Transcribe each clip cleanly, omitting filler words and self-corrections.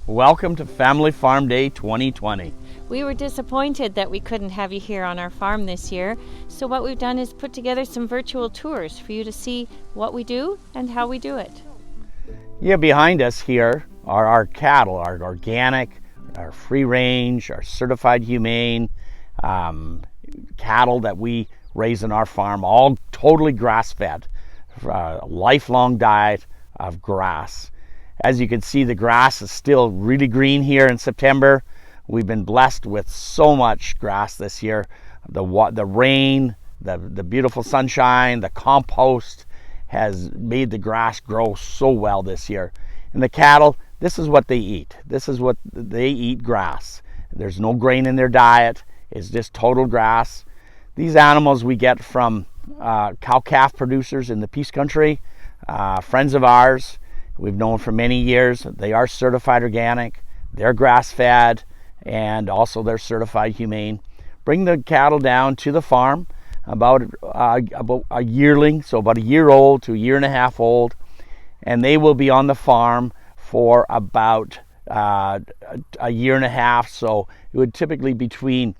Welcome to Family Farm Day 2020. We were disappointed that we couldn't have you here on our farm this year, so what we've done is put together some virtual tours for you to see what we do and how we do it. Yeah, behind us here are our cattle, our organic, our free range, our certified humane cattle that we raise in our farm, all totally grass-fed, a lifelong diet of grass. As you can see, the grass is still really green here in September. We've been blessed with so much grass this year. The rain, the beautiful sunshine, the compost has made the grass grow so well this year. And the cattle, this is what they eat. They eat grass. There's no grain in their diet. It's just total grass. These animals we get from cow-calf producers in the Peace Country, friends of ours. We've known for many years. They are certified organic, they're grass-fed, and also they're certified humane. Bring the cattle down to the farm, about a yearling, so about a year old to a year and a half old, and they will be on the farm for about a year and a half. So it would typically between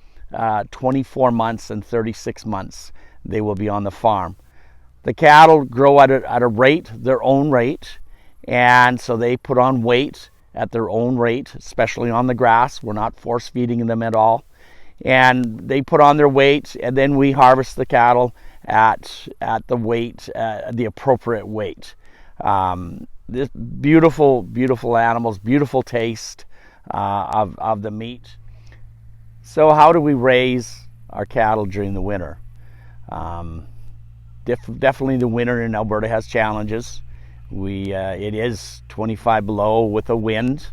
24 months and 36 months they will be on the farm. The cattle grow at a rate, their own rate, and so they put on weight at their own rate, especially on the grass. We're not force feeding them at all. And they put on their weight, and then we harvest the cattle at the weight, the appropriate weight. This beautiful animals, beautiful taste of the meat. So how do we raise our cattle during the winter? Definitely the winter in Alberta has challenges. It is 25 below with a wind,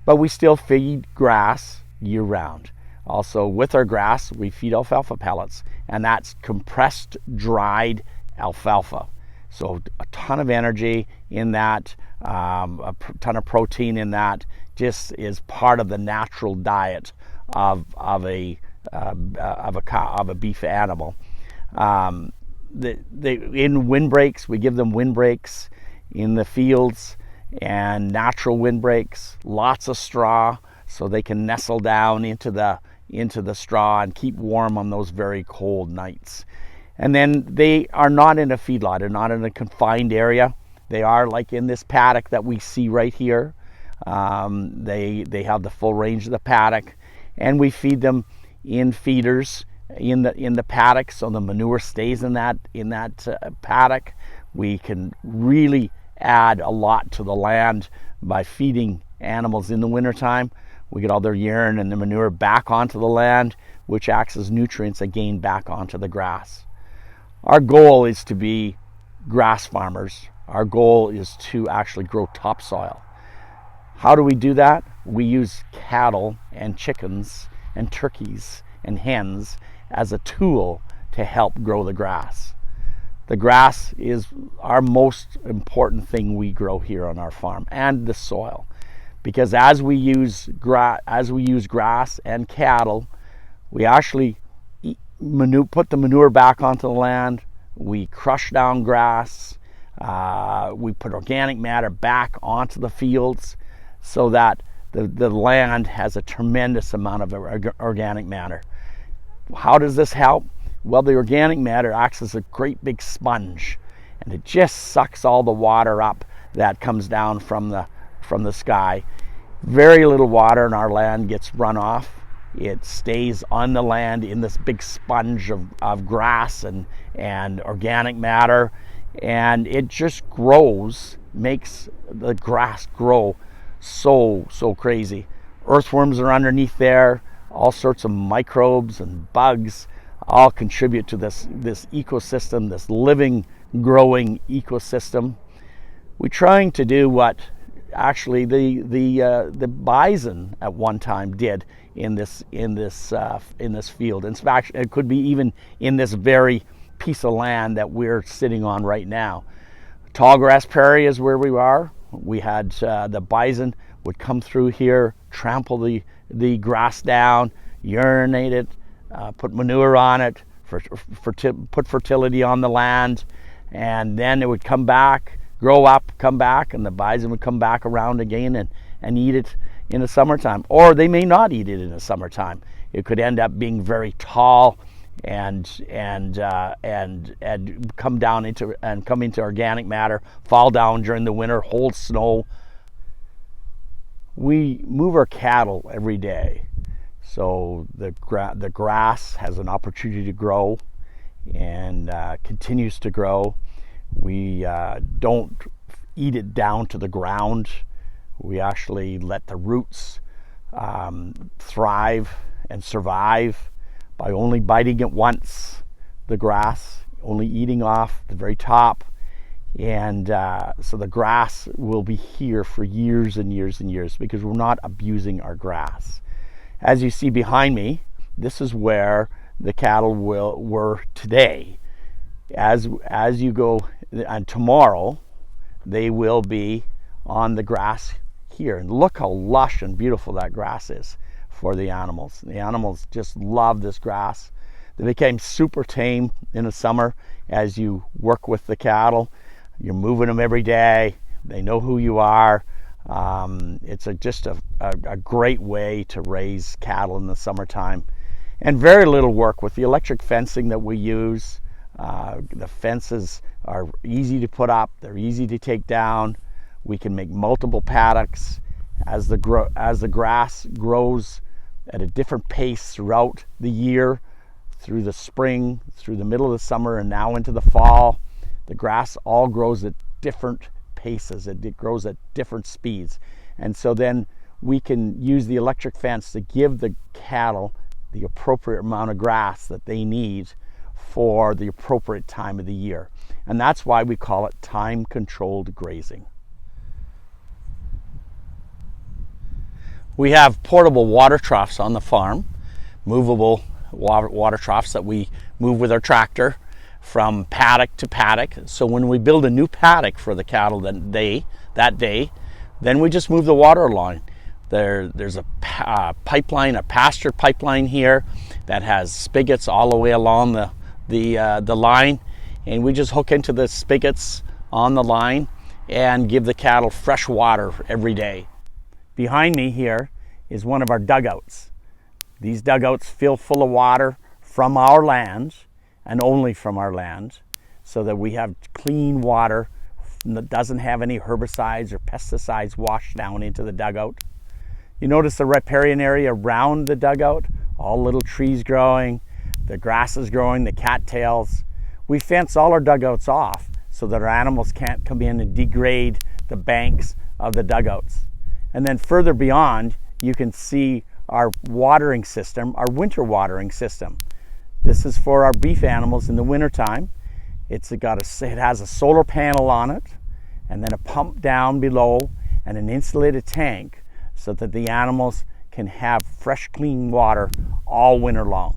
but we still feed grass year round. Also with our grass, we feed alfalfa pellets, and that's compressed, dried alfalfa. So a ton of energy in that, a ton of protein in that, just is part of the natural diet of a beef animal. In windbreaks, we give them windbreaks in the fields, and natural windbreaks, lots of straw, so they can nestle down into the straw and keep warm on those very cold nights. And then they are not in a feedlot, they're not in a confined area. They are like in this paddock that we see right here. They have the full range of the paddock, and we feed them in feeders in the paddock, so the manure stays in that paddock. We can really add a lot to the land by feeding animals in the wintertime. We get all their urine and the manure back onto the land, which acts as nutrients again back onto the grass. Our goal is to be grass farmers. Our goal is to actually grow topsoil. How do we do that? We use cattle and chickens and turkeys and hens as a tool to help grow the grass. The grass is our most important thing we grow here on our farm, and the soil, because as we use grass and cattle, we actually put the manure back onto the land. We crush down grass. We put organic matter back onto the fields, so that the land has a tremendous amount of organic matter. How does this help? Well, the organic matter acts as a great big sponge, and it just sucks all the water up that comes down from the sky. Very little water in our land gets run off. It stays on the land in this big sponge of grass and organic matter, and it just grows, makes the grass grow so crazy. Earthworms are underneath there, all sorts of microbes and bugs all contribute to this ecosystem, this living, growing ecosystem. We're trying to do what actually the bison at one time did in this field. In fact, it could be even in this very piece of land that we're sitting on right now. Tallgrass prairie is where we are. We had the bison would come through here, trample the grass down, urinate it, put manure on it, put fertility on the land, and then it would come back, grow up, come back, and the bison would come back around again and eat it in the summertime, or they may not eat it in the summertime. It could end up being very tall and come down into come into organic matter, fall down during the winter, hold snow. We move our cattle every day, so the grass has an opportunity to grow and continues to grow. We don't eat it down to the ground. We actually let the roots thrive and survive by only biting it once, the grass, only eating off the very top. And so the grass will be here for years and years and years because we're not abusing our grass. As you see behind me, this is where the cattle were today. As you go, and tomorrow they will be on the grass here. And look how lush and beautiful that grass is for the animals. The animals just love this grass. They became super tame in the summer as you work with the cattle. You're moving them every day. They know who you are. It's just a great way to raise cattle in the summertime. And very little work with the electric fencing that we use. The fences are easy to put up. They're easy to take down. We can make multiple paddocks as the grass grows at a different pace throughout the year, through the spring, through the middle of the summer, and now into the fall. The grass all grows at different paces. It grows at different speeds. And so then we can use the electric fence to give the cattle the appropriate amount of grass that they need for the appropriate time of the year. And that's why we call it time-controlled grazing. We have portable water troughs on the farm, movable water troughs that we move with our tractor from paddock to paddock. So when we build a new paddock for the cattle that day, then we just move the water line. There's a pipeline, a pasture pipeline here that has spigots all the way along the line, and we just hook into the spigots on the line and give the cattle fresh water every day. Behind me here is one of our dugouts. These dugouts fill full of water from our land and only from our land, so that we have clean water that doesn't have any herbicides or pesticides washed down into the dugout. You notice the riparian area around the dugout, all little trees growing, the grass is growing, the cattails. We fence all our dugouts off so that our animals can't come in and degrade the banks of the dugouts. And then further beyond, you can see our watering system, our winter watering system. This is for our beef animals in the wintertime. It has a solar panel on it, and then a pump down below, and an insulated tank so that the animals can have fresh, clean water all winter long.